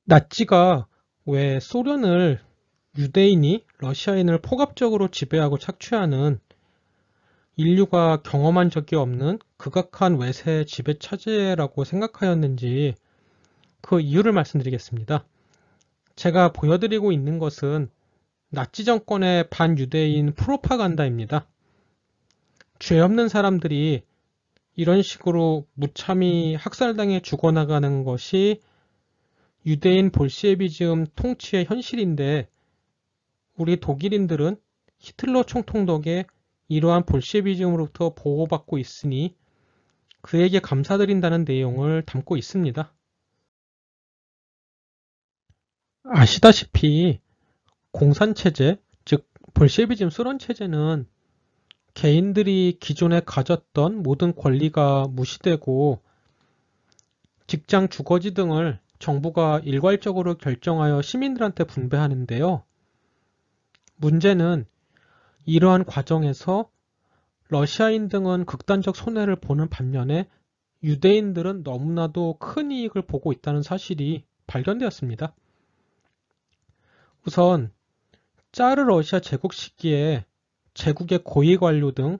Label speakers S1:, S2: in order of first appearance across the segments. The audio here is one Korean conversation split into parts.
S1: 나치가 왜 소련을 유대인이 러시아인을 포갑적으로 지배하고 착취하는 인류가 경험한 적이 없는 극악한 외세 지배 차제라고 생각하였는지 그 이유를 말씀드리겠습니다. 제가 보여드리고 있는 것은 나치 정권의 반유대인 프로파간다입니다. 죄 없는 사람들이 이런 식으로 무참히 학살당해 죽어나가는 것이 유대인 볼셰비즘 통치의 현실인데 우리 독일인들은 히틀러 총통 덕에 이러한 볼셰비즘으로부터 보호받고 있으니 그에게 감사드린다는 내용을 담고 있습니다. 아시다시피 공산체제, 즉 볼셰비즘 수런체제는 개인들이 기존에 가졌던 모든 권리가 무시되고 직장, 주거지 등을 정부가 일괄적으로 결정하여 시민들한테 분배하는데요. 문제는 이러한 과정에서 러시아인 등은 극단적 손해를 보는 반면에 유대인들은 너무나도 큰 이익을 보고 있다는 사실이 발견되었습니다. 우선 짜르 러시아 제국 시기에 제국의 고위 관료 등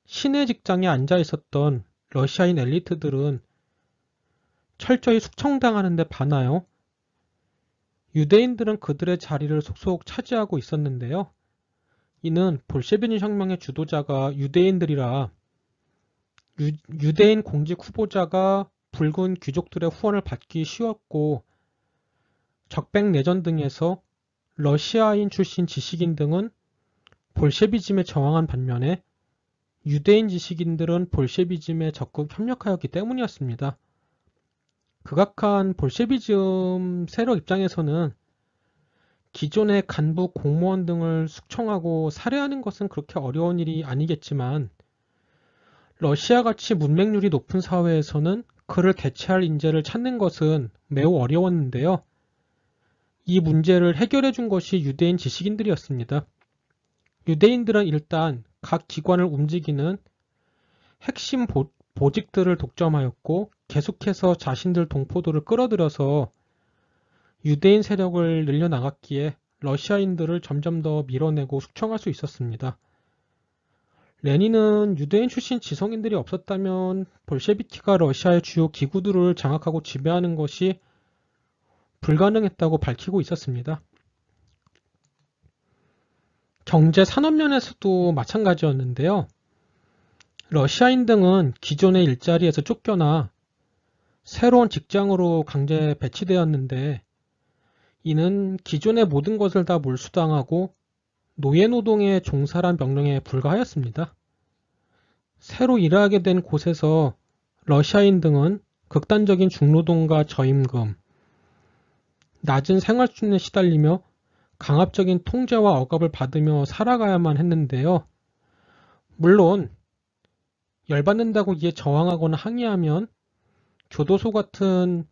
S1: 신의 직장에 앉아 있었던 러시아인 엘리트들은 철저히 숙청당하는 데 반하여 유대인들은 그들의 자리를 속속 차지하고 있었는데요. 이는 볼셰비즘 혁명의 주도자가 유대인들이라 유대인 공직 후보자가 붉은 귀족들의 후원을 받기 쉬웠고 적백 내전 등에서 러시아인 출신 지식인 등은 볼셰비즘에 저항한 반면에 유대인 지식인들은 볼셰비즘에 적극 협력하였기 때문이었습니다. 극악한 볼셰비즘 세력 입장에서는 기존의 간부 공무원 등을 숙청하고 살해하는 것은 그렇게 어려운 일이 아니겠지만 러시아같이 문맹률이 높은 사회에서는 그를 대체할 인재를 찾는 것은 매우 어려웠는데요. 이 문제를 해결해 준 것이 유대인 지식인들이었습니다. 유대인들은 일단 각 기관을 움직이는 핵심 보직들을 독점하였고 계속해서 자신들 동포들을 끌어들여서 유대인 세력을 늘려나갔기에 러시아인들을 점점 더 밀어내고 숙청할 수 있었습니다. 레닌은 유대인 출신 지성인들이 없었다면 볼셰비키가 러시아의 주요 기구들을 장악하고 지배하는 것이 불가능했다고 밝히고 있었습니다. 경제 산업면에서도 마찬가지였는데요. 러시아인 등은 기존의 일자리에서 쫓겨나 새로운 직장으로 강제 배치되었는데 이는 기존의 모든 것을 다 몰수당하고 노예노동에 종사란 명령에 불과하였습니다. 새로 일하게 된 곳에서 러시아인 등은 극단적인 중노동과 저임금, 낮은 생활 수준에 시달리며 강압적인 통제와 억압을 받으며 살아가야만 했는데요. 물론 열받는다고 이에 저항하거나 항의하면 교도소 같은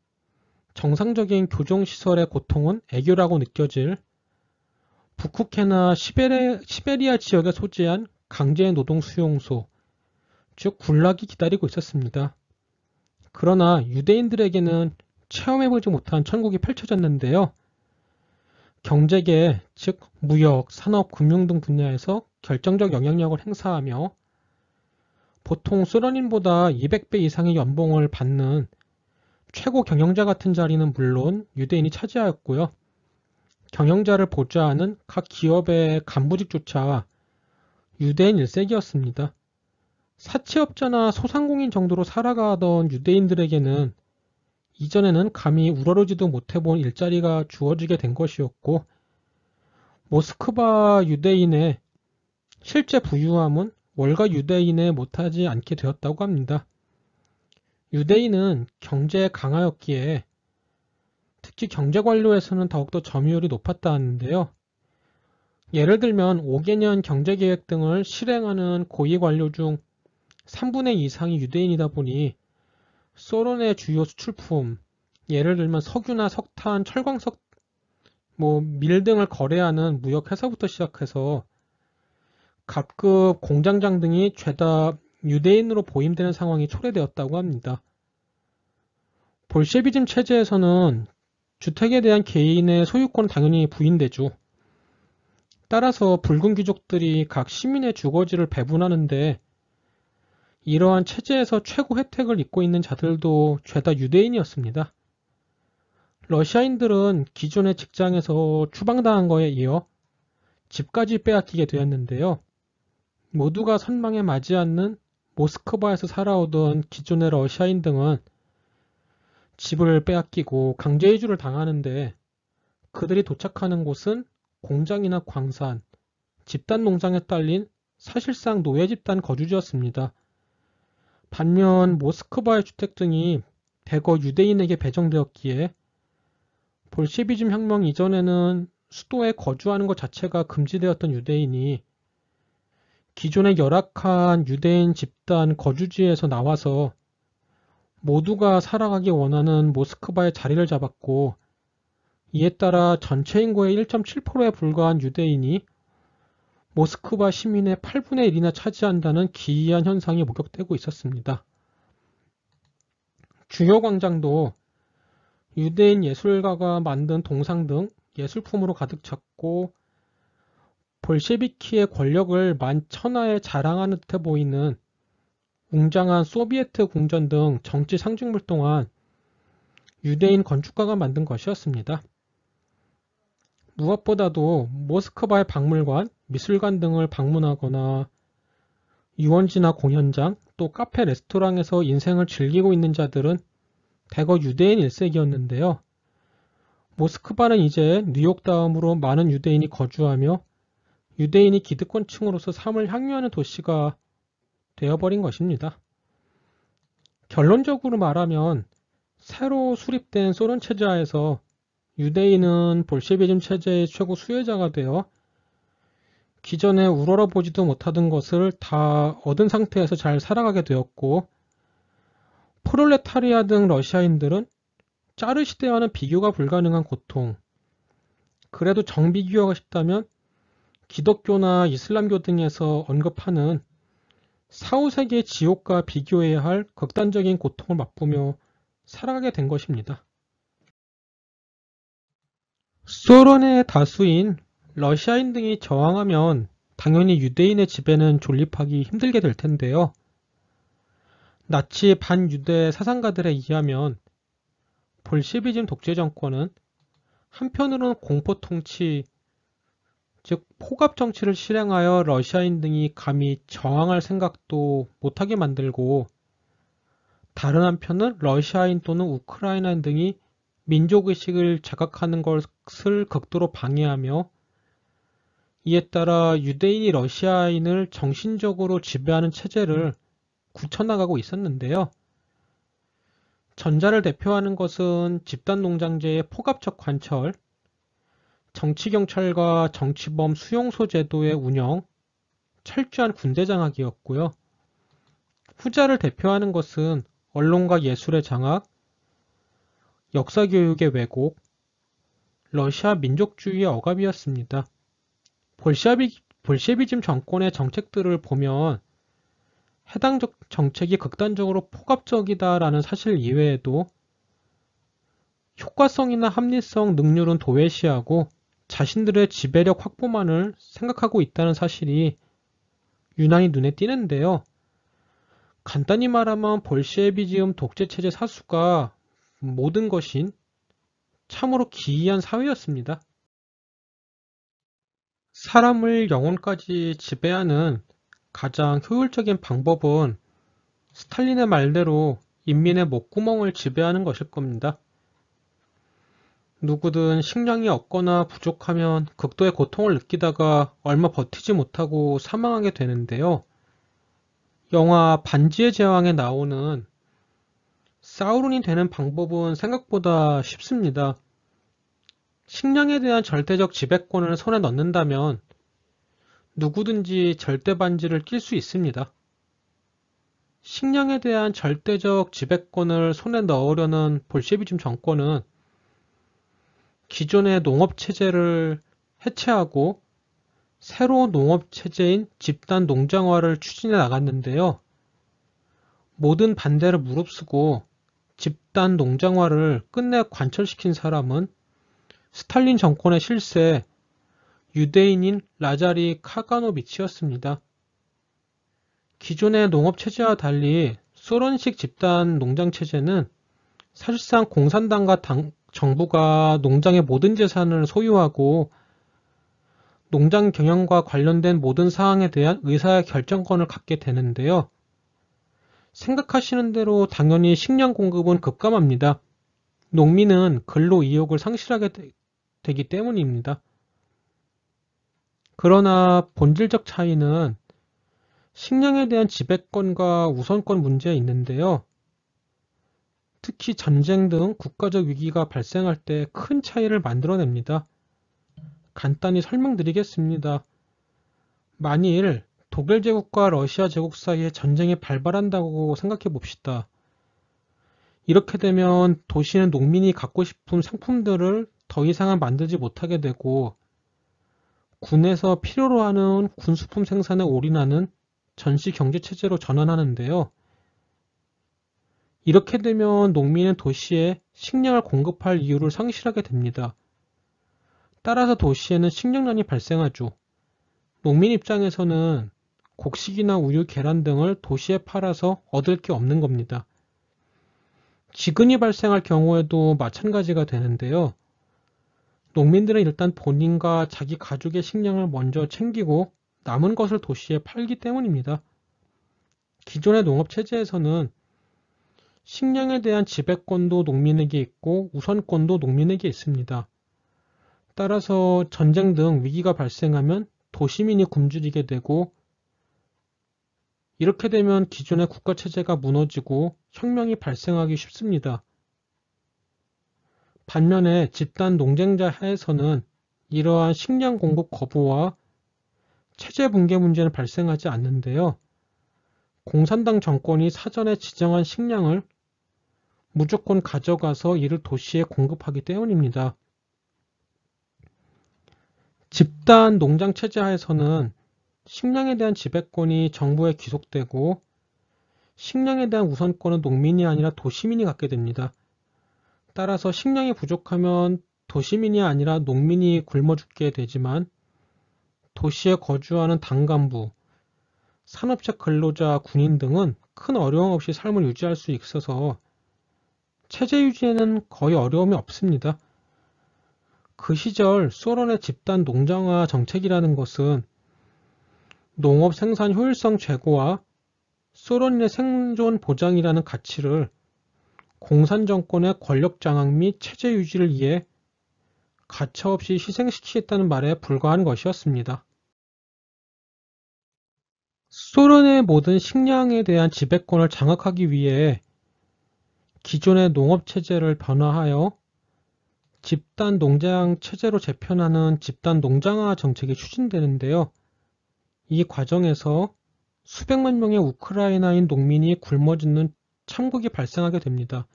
S1: 정상적인 교정시설의 고통은 애교라고 느껴질 북쿠케나 시베리아 지역에 소재한 강제노동 수용소, 즉 굴락이 기다리고 있었습니다. 그러나 유대인들에게는 체험해보지 못한 천국이 펼쳐졌는데요. 경제계, 즉 무역, 산업, 금융 등 분야에서 결정적 영향력을 행사하며 보통 소련인보다 200배 이상의 연봉을 받는 최고 경영자 같은 자리는 물론 유대인이 차지하였고요. 경영자를 보좌하는 각 기업의 간부직조차 유대인 일색이었습니다. 사채업자나 소상공인 정도로 살아가던 유대인들에게는 이전에는 감히 우러러지도 못해본 일자리가 주어지게 된 것이었고 모스크바 유대인의 실제 부유함은 월가 유대인에 못하지 않게 되었다고 합니다. 유대인은 경제에 강하였기에 특히 경제관료에서는 더욱더 점유율이 높았다 하는데요. 예를 들면 5개년 경제계획 등을 실행하는 고위관료 중 3분의 2 이상이 유대인이다 보니 소련의 주요 수출품, 예를 들면 석유나 석탄, 철광석, 밀 등을 거래하는 무역회사부터 시작해서 갑급 공장장 등이 죄다 유대인으로 보임되는 상황이 초래되었다고 합니다. 볼셰비즘 체제에서는 주택에 대한 개인의 소유권은 당연히 부인되죠. 따라서 붉은 귀족들이 각 시민의 주거지를 배분하는데 이러한 체제에서 최고 혜택을 입고 있는 자들도 죄다 유대인이었습니다. 러시아인들은 기존의 직장에서 추방당한 거에 이어 집까지 빼앗기게 되었는데요. 모두가 선망에 맞지 않는 모스크바에서 살아오던 기존의 러시아인 등은 집을 빼앗기고 강제 이주를 당하는데 그들이 도착하는 곳은 공장이나 광산, 집단 농장에 딸린 사실상 노예 집단 거주지였습니다. 반면 모스크바의 주택 등이 대거 유대인에게 배정되었기에 볼셰비즘 혁명 이전에는 수도에 거주하는 것 자체가 금지되었던 유대인이 기존의 열악한 유대인 집단 거주지에서 나와서 모두가 살아가기 원하는 모스크바의 자리를 잡았고 이에 따라 전체 인구의 1.7%에 불과한 유대인이 모스크바 시민의 8분의 1이나 차지한다는 기이한 현상이 목격되고 있었습니다. 주요 광장도 유대인 예술가가 만든 동상 등 예술품으로 가득 찼고 볼셰비키의 권력을 만천하에 자랑하는 듯해 보이는 웅장한 소비에트 궁전 등 정치 상징물 또한 유대인 건축가가 만든 것이었습니다. 무엇보다도 모스크바의 박물관, 미술관 등을 방문하거나 유원지나 공연장, 또 카페, 레스토랑에서 인생을 즐기고 있는 자들은 대거 유대인 일색이었는데요. 모스크바는 이제 뉴욕 다음으로 많은 유대인이 거주하며 유대인이 기득권층으로서 삶을 향유하는 도시가 되어버린 것입니다. 결론적으로 말하면 새로 수립된 소련 체제하에서 유대인은 볼셰비즘 체제의 최고 수혜자가 되어 기존에 우러러보지도 못하던 것을 다 얻은 상태에서 잘 살아가게 되었고 프롤레타리아 등 러시아인들은 짜르 시대와는 비교가 불가능한 고통, 그래도 정비교하고 싶다면 기독교나 이슬람교 등에서 언급하는 사후세계의 지옥과 비교해야 할 극단적인 고통을 맛보며 살아가게 된 것입니다. 소련의 다수인 러시아인 등이 저항하면 당연히 유대인의 지배는 존립하기 힘들게 될 텐데요. 나치 반유대 사상가들에 의하면 볼셰비즘 독재 정권은 한편으로는 공포 통치, 즉 포갑 정치를 실행하여 러시아인 등이 감히 저항할 생각도 못하게 만들고 다른 한편은 러시아인 또는 우크라이나인 등이 민족의식을 자각하는 것을 극도로 방해하며 이에 따라 유대인이 러시아인을 정신적으로 지배하는 체제를 굳혀나가고 있었는데요. 전자를 대표하는 것은 집단농장제의 포갑적 관철, 정치경찰과 정치범 수용소 제도의 운영, 철저한 군대 장악이었고요. 후자를 대표하는 것은 언론과 예술의 장악, 역사교육의 왜곡, 러시아 민족주의의 억압이었습니다. 볼셰비즘 정권의 정책들을 보면 해당 정책이 극단적으로 포갑적이다라는 사실 이외에도 효과성이나 합리성, 능률은 도외시하고 자신들의 지배력 확보만을 생각하고 있다는 사실이 유난히 눈에 띄는데요. 간단히 말하면 볼셰비즘 독재체제 사수가 모든 것인 참으로 기이한 사회였습니다. 사람을 영혼까지 지배하는 가장 효율적인 방법은 스탈린의 말대로 인민의 목구멍을 지배하는 것일 겁니다. 누구든 식량이 없거나 부족하면 극도의 고통을 느끼다가 얼마 버티지 못하고 사망하게 되는데요. 영화 반지의 제왕에 나오는 사우론이 되는 방법은 생각보다 쉽습니다. 식량에 대한 절대적 지배권을 손에 넣는다면 누구든지 절대 반지를 낄 수 있습니다. 식량에 대한 절대적 지배권을 손에 넣으려는 볼셰비즘 정권은 기존의 농업체제를 해체하고 새로운 농업체제인 집단 농장화를 추진해 나갔는데요. 모든 반대를 무릅쓰고 집단 농장화를 끝내 관철시킨 사람은 스탈린 정권의 실세 유대인인 라자리 카가노비치였습니다. 기존의 농업체제와 달리 소련식 집단 농장체제는 사실상 공산당과 정부가 농장의 모든 재산을 소유하고 농장 경영과 관련된 모든 사항에 대한 의사결정권을 갖게 되는데요. 생각하시는 대로 당연히 식량 공급은 급감합니다. 농민은 근로 의욕을 상실하게 되기 때문입니다. 그러나 본질적 차이는 식량에 대한 지배권과 우선권 문제에 있는데요. 특히 전쟁 등 국가적 위기가 발생할 때 큰 차이를 만들어냅니다. 간단히 설명드리겠습니다. 만일 독일 제국과 러시아 제국 사이에 전쟁이 발발한다고 생각해 봅시다. 이렇게 되면 도시는 농민이 갖고 싶은 상품들을 더 이상은 만들지 못하게 되고 군에서 필요로 하는 군수품 생산에 올인하는 전시 경제체제로 전환하는데요. 이렇게 되면 농민은 도시에 식량을 공급할 이유를 상실하게 됩니다. 따라서 도시에는 식량난이 발생하죠. 농민 입장에서는 곡식이나 우유, 계란 등을 도시에 팔아서 얻을 게 없는 겁니다. 지근이 발생할 경우에도 마찬가지가 되는데요. 농민들은 일단 본인과 자기 가족의 식량을 먼저 챙기고 남은 것을 도시에 팔기 때문입니다. 기존의 농업체제에서는 식량에 대한 지배권도 농민에게 있고 우선권도 농민에게 있습니다. 따라서 전쟁 등 위기가 발생하면 도시민이 굶주리게 되고 이렇게 되면 기존의 국가체제가 무너지고 혁명이 발생하기 쉽습니다. 반면에 집단 농장자 하에서는 이러한 식량 공급 거부와 체제 붕괴 문제는 발생하지 않는데요. 공산당 정권이 사전에 지정한 식량을 무조건 가져가서 이를 도시에 공급하기 때문입니다. 집단 농장 체제 하에서는 식량에 대한 지배권이 정부에 귀속되고 식량에 대한 우선권은 농민이 아니라 도시민이 갖게 됩니다. 따라서 식량이 부족하면 도시민이 아니라 농민이 굶어 죽게 되지만 도시에 거주하는 당간부, 산업체 근로자, 군인 등은 큰 어려움 없이 삶을 유지할 수 있어서 체제 유지에는 거의 어려움이 없습니다. 그 시절 소련의 집단 농장화 정책이라는 것은 농업 생산 효율성 제고와 소련의 생존 보장이라는 가치를 공산 정권의 권력 장악 및 체제 유지를 위해 가차없이 희생시키겠다는 말에 불과한 것이었습니다. 소련의 모든 식량에 대한 지배권을 장악하기 위해 기존의 농업체제를 변화하여 집단 농장 체제로 재편하는 집단 농장화 정책이 추진되는데요. 이 과정에서 수백만 명의 우크라이나인 농민이 굶어 죽는 참극이 발생하게 됩니다.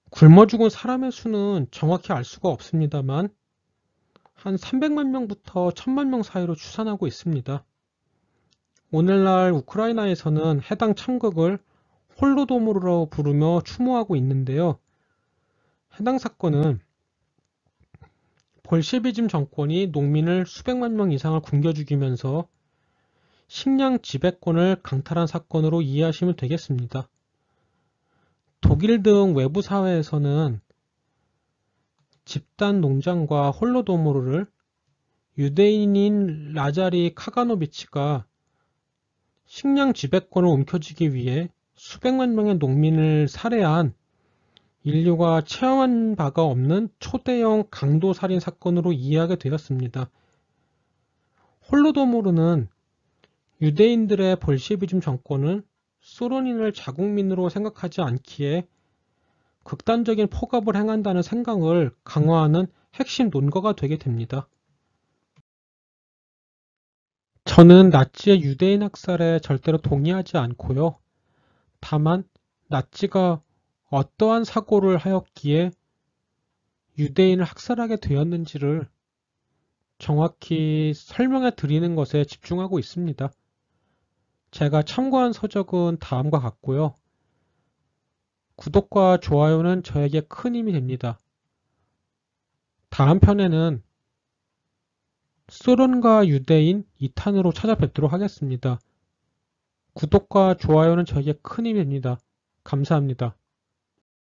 S1: 굶어 죽은 사람의 수는 정확히 알 수가 없습니다만 한 300만 명부터 1000만 명 사이로 추산하고 있습니다. 오늘날 우크라이나에서는 해당 참극을 홀로도모르로 부르며 추모하고 있는데요. 해당 사건은 볼셰비즘 정권이 농민을 수백만 명 이상을 굶겨 죽이면서 식량 지배권을 강탈한 사건으로 이해하시면 되겠습니다. 독일 등 외부 사회에서는 집단 농장과 홀로도모르를 유대인인 라자리 카가노비치가 식량 지배권을 움켜쥐기 위해 수백만 명의 농민을 살해한 인류가 체험한 바가 없는 초대형 강도살인 사건으로 이해하게 되었습니다. 홀로도모르는 유대인들의 볼셰비즘 정권은 소련인을 자국민으로 생각하지 않기에 극단적인 폭압을 행한다는 생각을 강화하는 핵심 논거가 되게 됩니다. 저는 나치의 유대인 학살에 절대로 동의하지 않고요. 다만 나치가 어떠한 사고를 하였기에 유대인을 학살하게 되었는지를 정확히 설명해 드리는 것에 집중하고 있습니다. 제가 참고한 서적은 다음과 같고요. 구독과 좋아요는 저에게 큰 힘이 됩니다. 다음 편에는 소련과 유대인 2탄으로 찾아뵙도록 하겠습니다. 구독과 좋아요는 저에게 큰 힘이 됩니다. 감사합니다.